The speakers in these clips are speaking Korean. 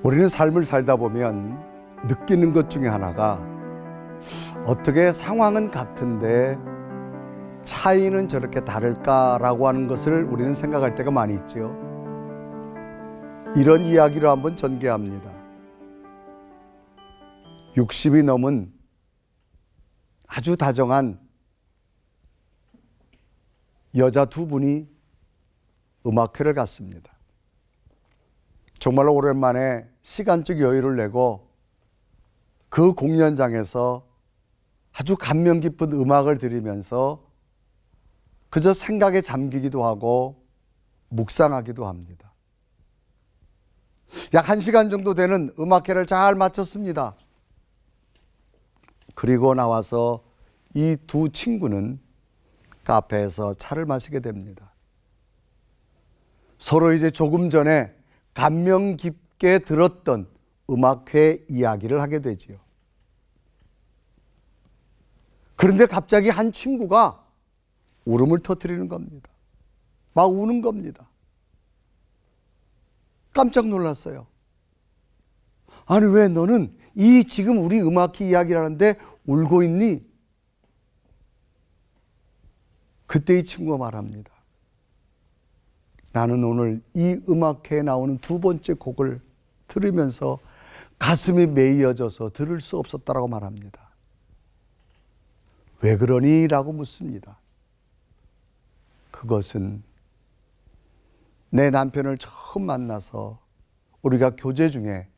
우리는 삶을 살다 보면 느끼는 것 중에 하나가 어떻게 상황은 같은데 차이는 저렇게 다를까라고 하는 것을 우리는 생각할 때가 많이 있죠. 이런 이야기로 한번 전개합니다. 60이 넘은 아주 다정한 여자 두 분이 음악회를 갔습니다. 정말로 오랜만에 시간적 여유를 내고 그 공연장에서 아주 감명 깊은 음악을 들으면서 그저 생각에 잠기기도 하고 묵상하기도 합니다. 약 1시간 정도 되는 음악회를 잘 마쳤습니다. 그리고 나와서 이 두 친구는 카페에서 차를 마시게 됩니다. 서로 이제 조금 전에 감명 깊게 들었던 음악회 이야기를 하게 되지요. 그런데 갑자기 한 친구가 울음을 터뜨리는 겁니다. 막 우는 겁니다. 깜짝 놀랐어요. 아니, 왜 너는 이 지금 우리 음악회 이야기를 하는데 울고 있니? 그때 이 친구가 말합니다. 나는 오늘 이 음악회에 나오는 두 번째 곡을 들으면서 가슴이 메이어져서 들을 수 없었다라고 말합니다. 왜 그러니? 라고 묻습니다. 그것은 내 남편을 처음 만나서 우리가 교제 중에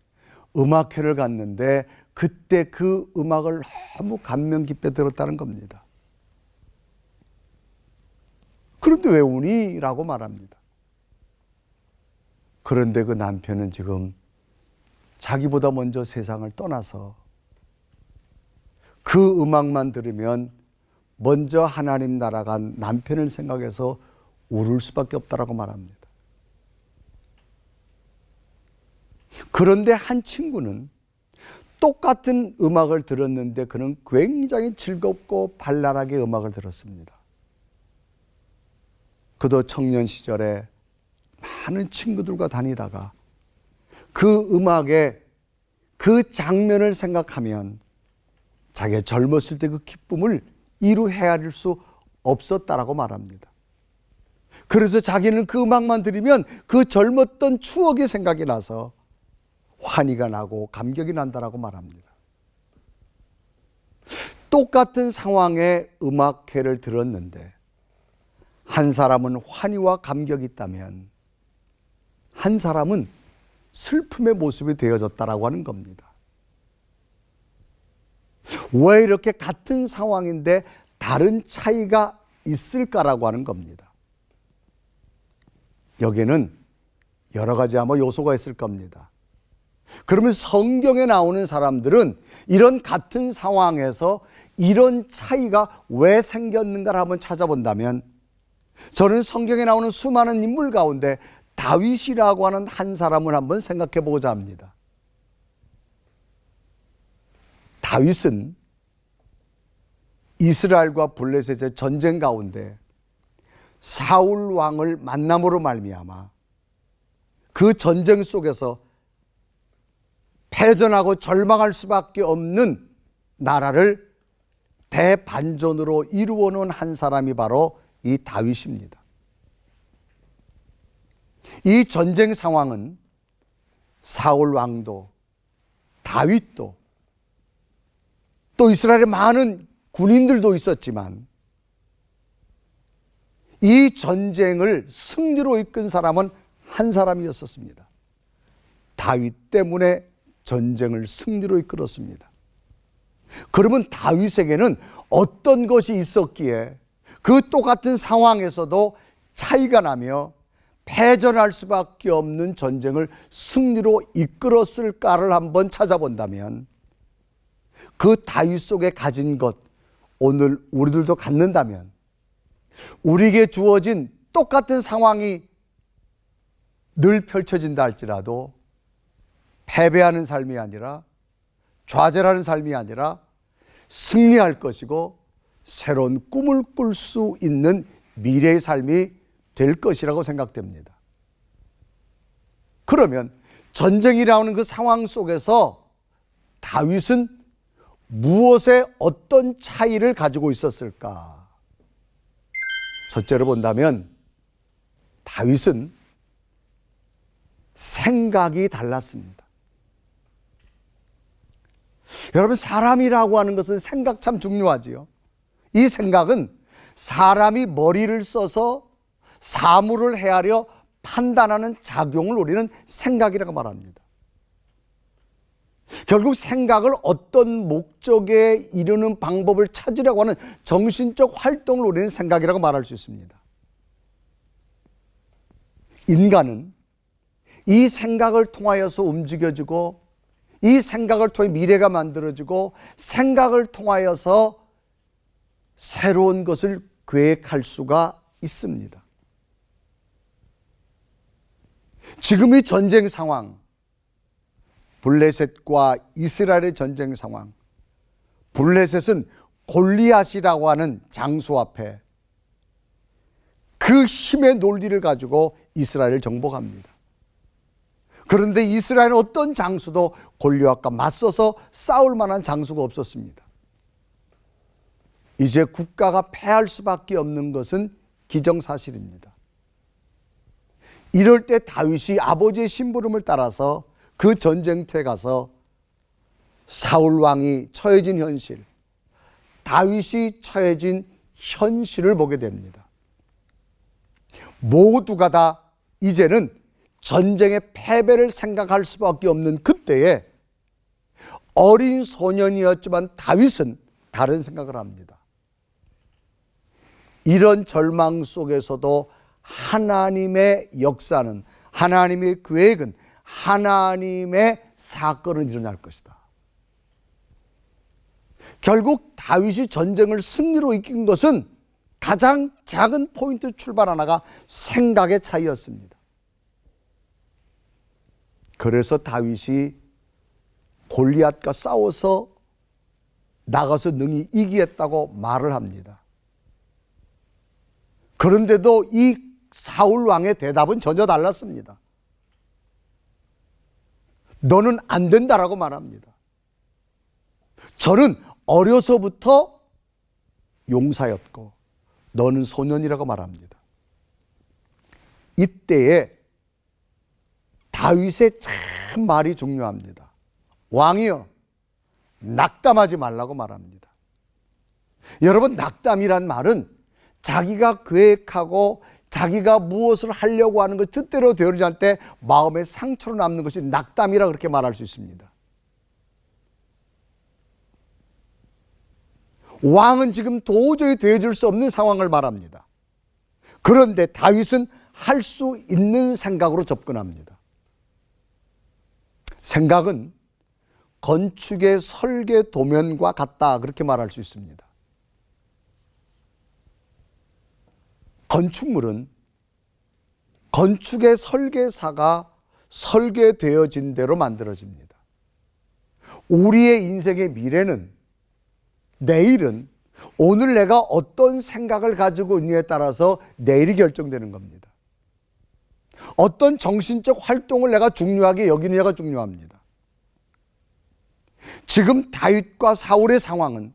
음악회를 갔는데 그때 그 음악을 너무 감명 깊게 들었다는 겁니다. 그런데 왜 우니? 라고 말합니다. 그런데 그 남편은 지금 자기보다 먼저 세상을 떠나서 그 음악만 들으면 먼저 하나님 나라 간 남편을 생각해서 울을 수밖에 없다라고 말합니다. 그런데 한 친구는 똑같은 음악을 들었는데 그는 굉장히 즐겁고 발랄하게 음악을 들었습니다. 그도 청년 시절에 많은 친구들과 다니다가 그 음악의 그 장면을 생각하면 자기가 젊었을 때 그 기쁨을 이루 헤아릴 수 없었다라고 말합니다. 그래서 자기는 그 음악만 들으면 그 젊었던 추억이 생각이 나서 환희가 나고 감격이 난다라고 말합니다. 똑같은 상황의 음악회를 들었는데 한 사람은 환희와 감격이 있다면 한 사람은 슬픔의 모습이 되어졌다라고 하는 겁니다. 왜 이렇게 같은 상황인데 다른 차이가 있을까라고 하는 겁니다. 여기에는 여러 가지 아마 요소가 있을 겁니다. 그러면 성경에 나오는 사람들은 이런 같은 상황에서 이런 차이가 왜 생겼는가를 한번 찾아본다면 저는 성경에 나오는 수많은 인물 가운데 다윗이라고 하는 한 사람을 한번 생각해 보고자 합니다. 다윗은 이스라엘과 블레셋의 전쟁 가운데 사울 왕을 만남으로 말미암아 그 전쟁 속에서 패전하고 절망할 수밖에 없는 나라를 대반전으로 이루어 놓은 한 사람이 바로 이 다윗입니다. 이 전쟁 상황은 사울 왕도 다윗도 또 이스라엘의 많은 군인들도 있었지만 이 전쟁을 승리로 이끈 사람은 한 사람이었었습니다. 다윗 때문에 전쟁을 승리로 이끌었습니다. 그러면 다윗에게는 어떤 것이 있었기에 그 똑같은 상황에서도 차이가 나며 패전할 수밖에 없는 전쟁을 승리로 이끌었을까를 한번 찾아본다면 그 다윗 속에 가진 것, 오늘 우리들도 갖는다면 우리에게 주어진 똑같은 상황이 늘 펼쳐진다 할지라도 패배하는 삶이 아니라 좌절하는 삶이 아니라 승리할 것이고 새로운 꿈을 꿀 수 있는 미래의 삶이 될 것이라고 생각됩니다. 그러면 전쟁이라는 그 상황 속에서 다윗은 무엇에 어떤 차이를 가지고 있었을까? 첫째로 본다면 다윗은 생각이 달랐습니다. 여러분, 사람이라고 하는 것은 생각 참 중요하지요. 이 생각은 사람이 머리를 써서 사물을 헤아려 판단하는 작용을 우리는 생각이라고 말합니다. 결국 생각을 어떤 목적에 이르는 방법을 찾으려고 하는 정신적 활동을 우리는 생각이라고 말할 수 있습니다. 인간은 이 생각을 통하여서 움직여지고, 이 생각을 통해 미래가 만들어지고, 생각을 통하여서 새로운 것을 계획할 수가 있습니다. 지금 이 전쟁 상황, 블레셋과 이스라엘의 전쟁 상황, 블레셋은 골리앗이라고 하는 장수 앞에 그 힘의 논리를 가지고 이스라엘을 정복합니다. 그런데 이스라엘은 어떤 장수도 골리앗과 맞서서 싸울 만한 장수가 없었습니다. 이제 국가가 패할 수밖에 없는 것은 기정사실입니다. 이럴 때 다윗이 아버지의 심부름을 따라서 그 전쟁터에 가서 사울 왕이 처해진 현실, 다윗이 처해진 현실을 보게 됩니다. 모두가 다 이제는 전쟁의 패배를 생각할 수밖에 없는 그때에 어린 소년이었지만 다윗은 다른 생각을 합니다. 이런 절망 속에서도 하나님의 역사는, 하나님의 계획은, 하나님의 사건은 일어날 것이다. 결국 다윗이 전쟁을 승리로 이긴 것은 가장 작은 포인트 출발 하나가 생각의 차이였습니다. 그래서 다윗이 골리앗과 싸워서 나가서 능히 이기겠다고 말을 합니다. 그런데도 이 사울 왕의 대답은 전혀 달랐습니다. 너는 안 된다라고 말합니다. 저는 어려서부터 용사였고 너는 소년이라고 말합니다. 이때에 다윗의 참 말이 중요합니다. 왕이여, 낙담하지 말라고 말합니다. 여러분, 낙담이란 말은 자기가 계획하고 자기가 무엇을 하려고 하는 것 뜻대로 되어지지 않을 때 마음에 상처로 남는 것이 낙담이라 그렇게 말할 수 있습니다. 왕은 지금 도저히 되어줄 수 없는 상황을 말합니다. 그런데 다윗은 할 수 있는 생각으로 접근합니다. 생각은 건축의 설계 도면과 같다, 그렇게 말할 수 있습니다. 건축물은 건축의 설계사가 설계되어진 대로 만들어집니다. 우리의 인생의 미래는, 내일은 오늘 내가 어떤 생각을 가지고 있느냐에 따라서 내일이 결정되는 겁니다. 어떤 정신적 활동을 내가 중요하게 여기느냐가 중요합니다. 지금 다윗과 사울의 상황은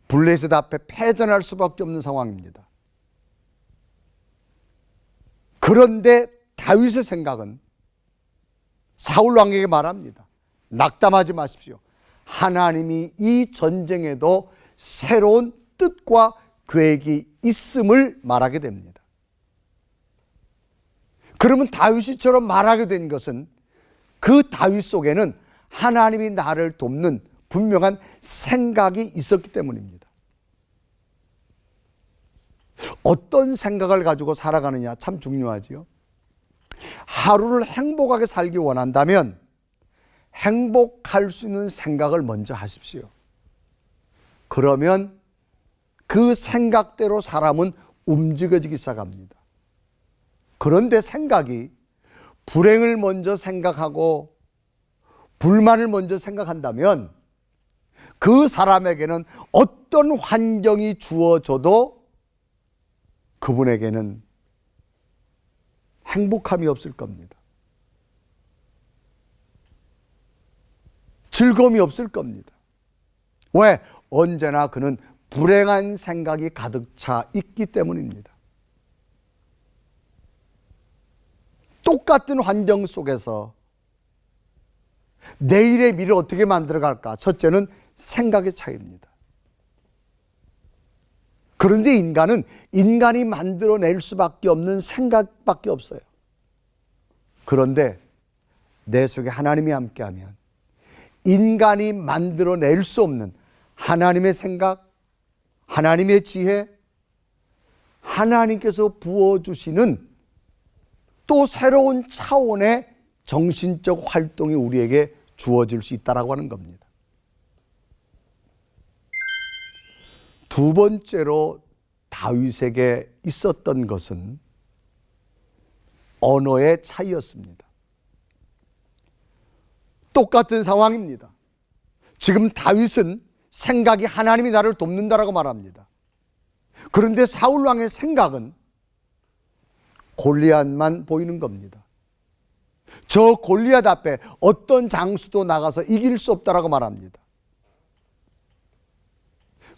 블레셋 앞에 패전할 수밖에 없는 상황입니다. 그런데 다윗의 생각은 사울 왕에게 말합니다. 낙담하지 마십시오. 하나님이 이 전쟁에도 새로운 뜻과 계획이 있음을 말하게 됩니다. 그러면 다윗이처럼 말하게 된 것은 그 다윗 속에는 하나님이 나를 돕는 분명한 생각이 있었기 때문입니다. 어떤 생각을 가지고 살아가느냐 참 중요하지요. 하루를 행복하게 살기 원한다면 행복할 수 있는 생각을 먼저 하십시오. 그러면 그 생각대로 사람은 움직여지기 시작합니다. 그런데 생각이 불행을 먼저 생각하고 불만을 먼저 생각한다면 그 사람에게는 어떤 환경이 주어져도 그분에게는 행복함이 없을 겁니다. 즐거움이 없을 겁니다. 왜? 언제나 그는 불행한 생각이 가득 차 있기 때문입니다. 똑같은 환경 속에서 내일의 미래를 어떻게 만들어갈까? 첫째는 생각의 차이입니다. 그런데 인간은 인간이 만들어낼 수밖에 없는 생각밖에 없어요. 그런데 내 속에 하나님이 함께하면 인간이 만들어낼 수 없는 하나님의 생각, 하나님의 지혜, 하나님께서 부어주시는 또 새로운 차원의 정신적 활동이 우리에게 주어질 수 있다고 하는 겁니다. 두 번째로 다윗에게 있었던 것은 언어의 차이였습니다. 똑같은 상황입니다. 지금 다윗은 생각이 하나님이 나를 돕는다라고 말합니다. 그런데 사울 왕의 생각은 골리앗만 보이는 겁니다. 저 골리앗 앞에 어떤 장수도 나가서 이길 수 없다라고 말합니다.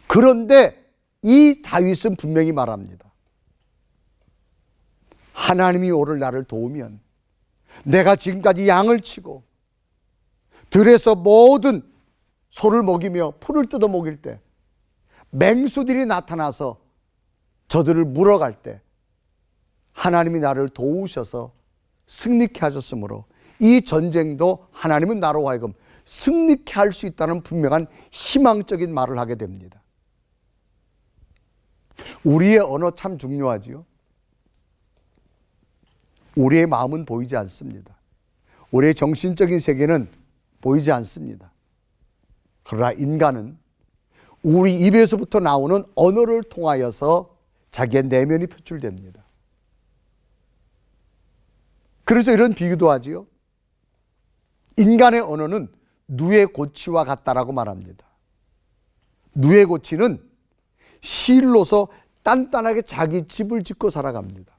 그런데 이 다윗은 분명히 말합니다. 하나님이 오늘 나를 도우면 내가 지금까지 양을 치고 들에서 모든 소를 먹이며 풀을 뜯어 먹일 때 맹수들이 나타나서 저들을 물어갈 때 하나님이 나를 도우셔서 승리케 하셨으므로 이 전쟁도 하나님은 나로 하여금 승리케 할 수 있다는 분명한 희망적인 말을 하게 됩니다. 우리의 언어 참 중요하지요. 우리의 마음은 보이지 않습니다. 우리의 정신적인 세계는 보이지 않습니다. 그러나 인간은 우리 입에서부터 나오는 언어를 통하여서 자기의 내면이 표출됩니다. 그래서 이런 비유도 하지요. 인간의 언어는 누에 고치와 같다라고 말합니다. 누에 고치는 실로서 단단하게 자기 집을 짓고 살아갑니다.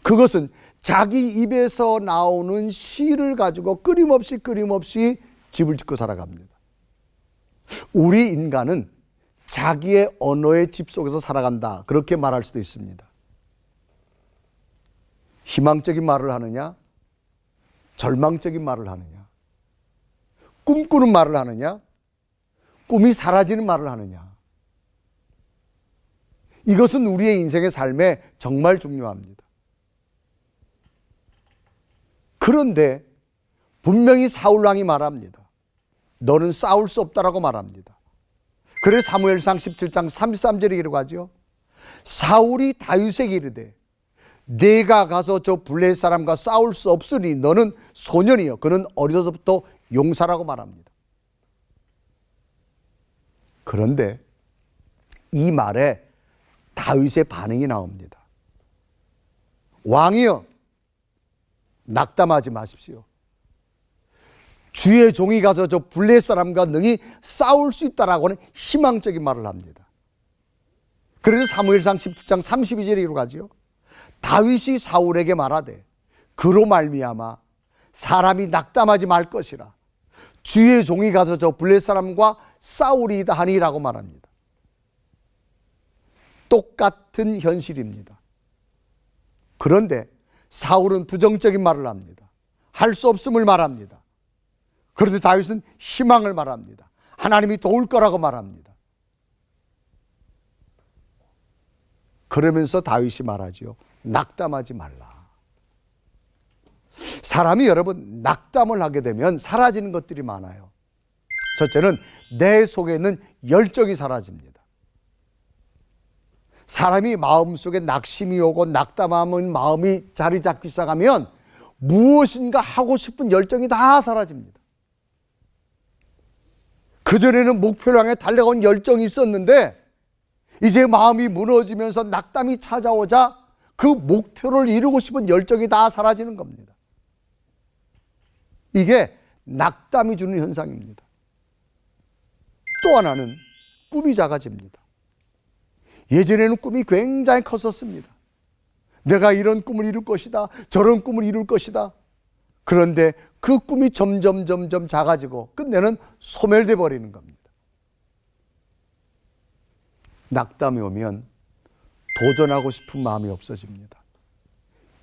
그것은 자기 입에서 나오는 실을 가지고 끊임없이 집을 짓고 살아갑니다. 우리 인간은 자기의 언어의 집 속에서 살아간다, 그렇게 말할 수도 있습니다. 희망적인 말을 하느냐, 절망적인 말을 하느냐, 꿈꾸는 말을 하느냐, 꿈이 사라지는 말을 하느냐, 이것은 우리의 인생의 삶에 정말 중요합니다. 그런데 분명히 사울왕이 말합니다. 너는 싸울 수 없다라고 말합니다. 그래서 사무엘상 17장 33절에 이르가지요. 사울이 다윗에게 이르되 내가 가서 저 블레셋 사람과 싸울 수 없으니 너는 소년이여. 그는 어려서부터 용사라고 말합니다. 그런데 이 말에 다윗의 반응이 나옵니다. 왕이여, 낙담하지 마십시오. 주의 종이 가서 저 블레셋 사람과 능히 싸울 수 있다라고 하는 희망적인 말을 합니다. 그래서 사무엘상 17장 32절에 이르가지요. 다윗이 사울에게 말하되 그로 말미암아 사람이 낙담하지 말 것이라. 주의 종이 가서 저 블레셋 사람과 싸우리이다 하니라고 말합니다. 똑같은 현실입니다. 그런데 사울은 부정적인 말을 합니다. 할 수 없음을 말합니다. 그런데 다윗은 희망을 말합니다. 하나님이 도울 거라고 말합니다. 그러면서 다윗이 말하지요. 낙담하지 말라. 사람이 여러분 낙담을 하게 되면 사라지는 것들이 많아요. 첫째는 내 속에 있는 열정이 사라집니다. 사람이 마음속에 낙심이 오고 낙담하면 마음이 자리 잡기 시작하면 무엇인가 하고 싶은 열정이 다 사라집니다. 그전에는 목표를 향해 달려온 열정이 있었는데 이제 마음이 무너지면서 낙담이 찾아오자 그 목표를 이루고 싶은 열정이 다 사라지는 겁니다. 이게 낙담이 주는 현상입니다. 또 하나는 꿈이 작아집니다. 예전에는 꿈이 굉장히 컸었습니다. 내가 이런 꿈을 이룰 것이다, 저런 꿈을 이룰 것이다. 그런데 그 꿈이 점점 작아지고 끝내는 소멸돼 버리는 겁니다. 낙담이 오면 도전하고 싶은 마음이 없어집니다.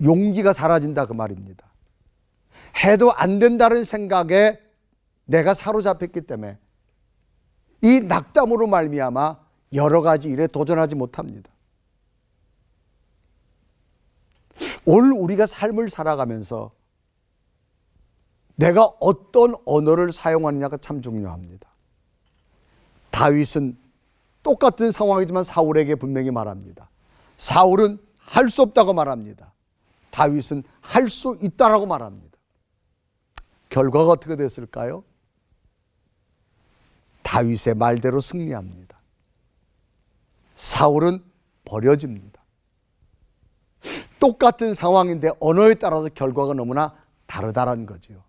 용기가 사라진다 그 말입니다. 해도 안 된다는 생각에 내가 사로잡혔기 때문에 이 낙담으로 말미암아 여러 가지 일에 도전하지 못합니다. 오늘 우리가 삶을 살아가면서 내가 어떤 언어를 사용하느냐가 참 중요합니다. 다윗은 똑같은 상황이지만 사울에게 분명히 말합니다. 사울은 할 수 없다고 말합니다. 다윗은 할 수 있다라고 말합니다. 결과가 어떻게 됐을까요? 다윗의 말대로 승리합니다. 사울은 버려집니다. 똑같은 상황인데 언어에 따라서 결과가 너무나 다르다는 거죠.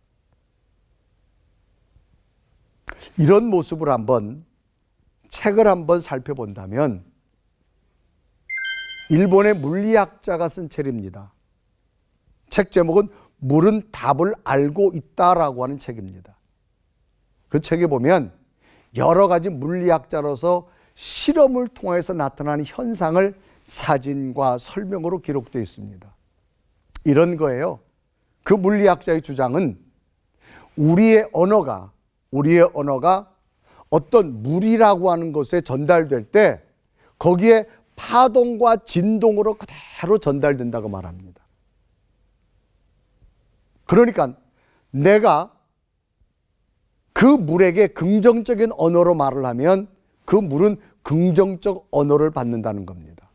이런 모습을 한번 책을 한번 살펴본다면 일본의 물리학자가 쓴 책입니다. 책 제목은 물은 답을 알고 있다라고 하는 책입니다. 그 책에 보면 여러 가지 물리학자로서 실험을 통해서 나타나는 현상을 사진과 설명으로 기록되어 있습니다. 이런 거예요. 그 물리학자의 주장은 우리의 언어가 어떤 물이라고 하는 것에 전달될 때 거기에 파동과 진동으로 그대로 전달된다고 말합니다. 그러니까 내가 그 물에게 긍정적인 언어로 말을 하면 그 물은 긍정적 언어를 받는다는 겁니다.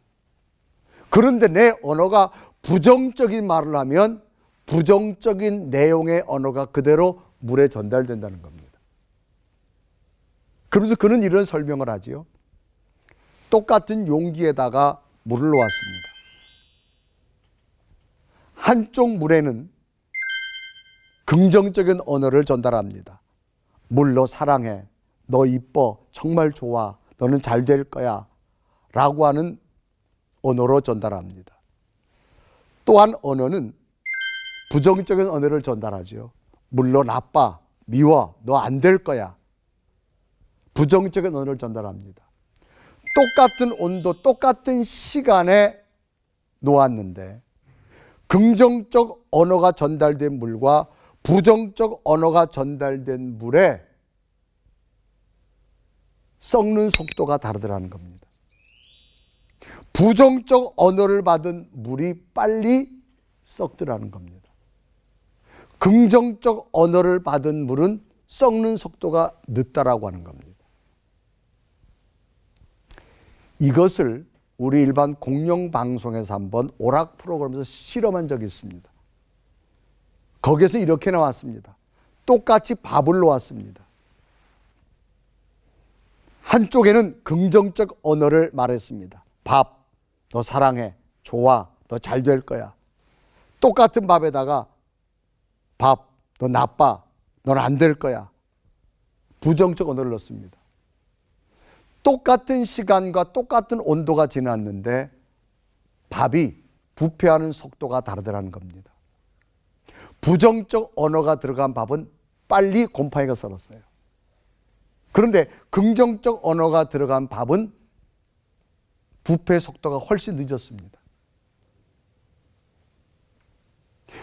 그런데 내 언어가 부정적인 말을 하면 부정적인 내용의 언어가 그대로 물에 전달된다는 겁니다. 그러면서 그는 이런 설명을 하지요. 똑같은 용기에다가 물을 놓았습니다. 한쪽 물에는 긍정적인 언어를 전달합니다. 물, 너 사랑해, 너 이뻐, 정말 좋아, 너는 잘 될 거야 라고 하는 언어로 전달합니다. 또한 언어는 부정적인 언어를 전달하죠. 물, 너 나빠, 미워, 너 안 될 거야. 부정적인 언어를 전달합니다. 똑같은 온도, 똑같은 시간에 놓았는데 긍정적 언어가 전달된 물과 부정적 언어가 전달된 물에 썩는 속도가 다르더라는 겁니다. 부정적 언어를 받은 물이 빨리 썩더라는 겁니다. 긍정적 언어를 받은 물은 썩는 속도가 늦다라고 하는 겁니다. 이것을 우리 일반 공영방송에서 한번 오락 프로그램에서 실험한 적이 있습니다. 거기에서 이렇게 나왔습니다. 똑같이 밥을 놓았습니다. 한쪽에는 긍정적 언어를 말했습니다. 밥, 너 사랑해, 좋아, 너 잘 될 거야. 똑같은 밥에다가 밥, 너 나빠, 넌 안 될 거야. 부정적 언어를 넣습니다. 똑같은 시간과 똑같은 온도가 지났는데 밥이 부패하는 속도가 다르더라는 겁니다. 부정적 언어가 들어간 밥은 빨리 곰팡이가 썰었어요. 그런데 긍정적 언어가 들어간 밥은 부패 속도가 훨씬 늦었습니다.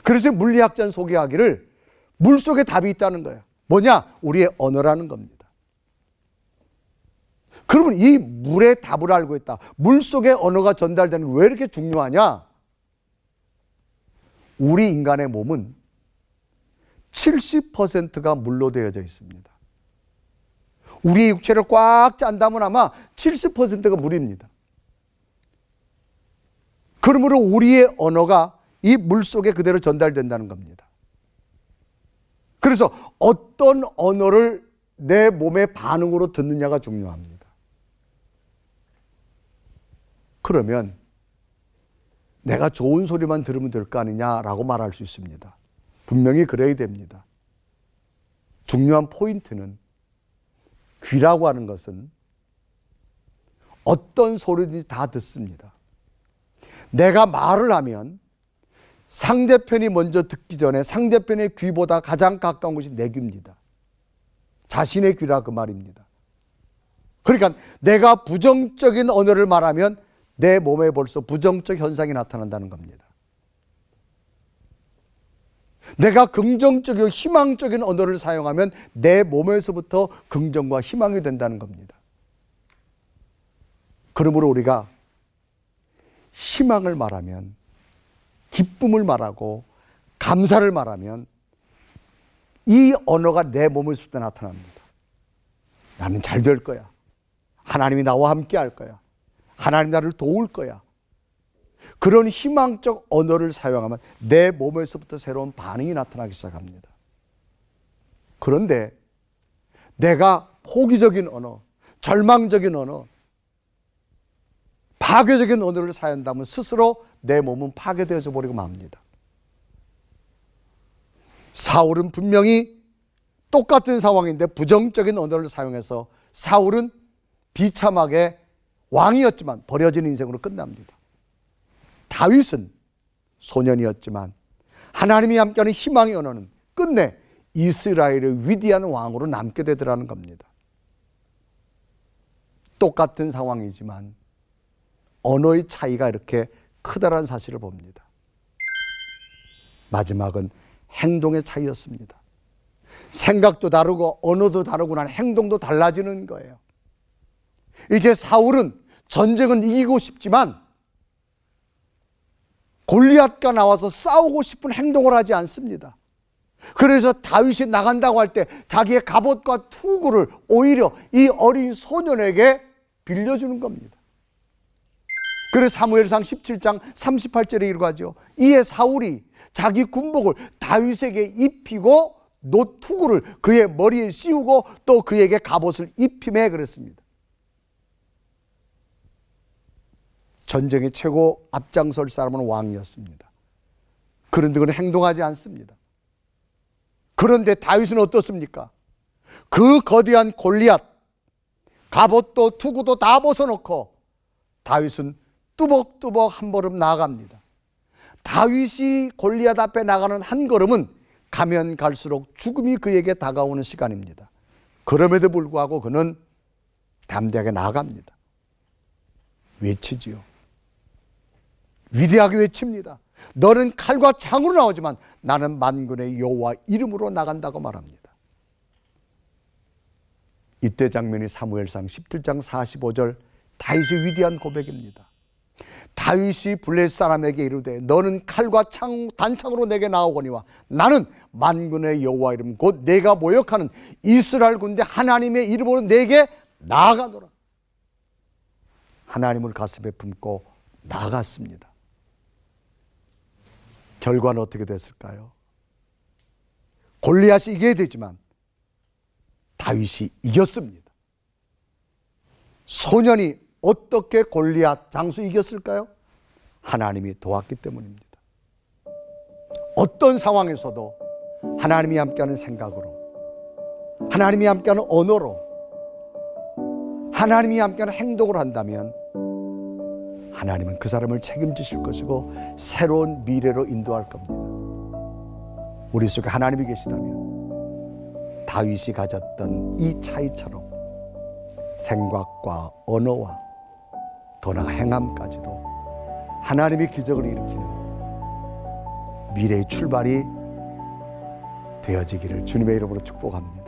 그래서 물리학자는 소개하기를 물속에 답이 있다는 거예요. 뭐냐? 우리의 언어라는 겁니다. 그러면 이 물의 답을 알고 있다. 물속에 언어가 전달되는 게 왜 이렇게 중요하냐? 우리 인간의 몸은 70%가 물로 되어져 있습니다. 우리의 육체를 꽉 짠다면 아마 70%가 물입니다. 그러므로 우리의 언어가 이 물속에 그대로 전달된다는 겁니다. 그래서 어떤 언어를 내 몸의 반응으로 듣느냐가 중요합니다. 그러면 내가 좋은 소리만 들으면 될 거 아니냐라고 말할 수 있습니다. 분명히 그래야 됩니다. 중요한 포인트는 귀라고 하는 것은 어떤 소리든지 다 듣습니다. 내가 말을 하면 상대편이 먼저 듣기 전에 상대편의 귀보다 가장 가까운 것이 내 귀입니다. 자신의 귀라 그 말입니다. 그러니까 내가 부정적인 언어를 말하면 내 몸에 벌써 부정적 현상이 나타난다는 겁니다. 내가 긍정적이고 희망적인 언어를 사용하면 내 몸에서부터 긍정과 희망이 된다는 겁니다. 그러므로 우리가 희망을 말하면, 기쁨을 말하고 감사를 말하면 이 언어가 내 몸에서부터 나타납니다. 나는 잘 될 거야. 하나님이 나와 함께 할 거야. 하나님 나를 도울 거야. 그런 희망적 언어를 사용하면 내 몸에서부터 새로운 반응이 나타나기 시작합니다. 그런데 내가 포기적인 언어, 절망적인 언어, 파괴적인 언어를 사용한다면 스스로 내 몸은 파괴되어져 버리고 맙니다. 사울은 분명히 똑같은 상황인데 부정적인 언어를 사용해서 사울은 비참하게 왕이었지만 버려진 인생으로 끝납니다. 다윗은 소년이었지만 하나님이 함께하는 희망의 언어는 끝내 이스라엘의 위대한 왕으로 남게 되더라는 겁니다. 똑같은 상황이지만 언어의 차이가 이렇게 크다라는 사실을 봅니다. 마지막은 행동의 차이였습니다. 생각도 다르고 언어도 다르고 난 행동도 달라지는 거예요. 이제 사울은 전쟁은 이기고 싶지만 골리앗과 나와서 싸우고 싶은 행동을 하지 않습니다. 그래서 다윗이 나간다고 할 때 자기의 갑옷과 투구를 오히려 이 어린 소년에게 빌려주는 겁니다. 그래서 사무엘상 17장 38절에 이르고 하죠. 이에 사울이 자기 군복을 다윗에게 입히고 노투구를 그의 머리에 씌우고 또 그에게 갑옷을 입히매 그랬습니다. 전쟁의 최고 앞장설 사람은 왕이었습니다. 그런데 그는 행동하지 않습니다. 그런데 다윗은 어떻습니까? 그 거대한 골리앗, 갑옷도 투구도 다 벗어놓고 다윗은 뚜벅뚜벅 한 걸음 나아갑니다. 다윗이 골리앗 앞에 나가는 한 걸음은 가면 갈수록 죽음이 그에게 다가오는 시간입니다. 그럼에도 불구하고 그는 담대하게 나아갑니다. 외치지요. 위대하게 외칩니다. 너는 칼과 창으로 나오지만 나는 만군의 여호와 이름으로 나간다고 말합니다. 이때 장면이 사무엘상 17장 45절 다윗의 위대한 고백입니다. 다윗이 블레셋 사람에게 이르되 너는 칼과 단창으로 내게 나오거니와 나는 만군의 여호와 이름 곧 내가 모욕하는 이스라엘 군대 하나님의 이름으로 내게 나아가노라. 하나님을 가슴에 품고 나아갔습니다. 결과는 어떻게 됐을까요? 골리앗이 이겨야 되지만 다윗이 이겼습니다. 소년이 어떻게 골리앗 장수 이겼을까요? 하나님이 도왔기 때문입니다. 어떤 상황에서도 하나님이 함께하는 생각으로, 하나님이 함께하는 언어로, 하나님이 함께하는 행동을 한다면 하나님은 그 사람을 책임지실 것이고 새로운 미래로 인도할 겁니다. 우리 속에 하나님이 계시다면 다윗이 가졌던 이 차이처럼 생각과 언어와 더 나아가 행함까지도 하나님의 기적을 일으키는 미래의 출발이 되어지기를 주님의 이름으로 축복합니다.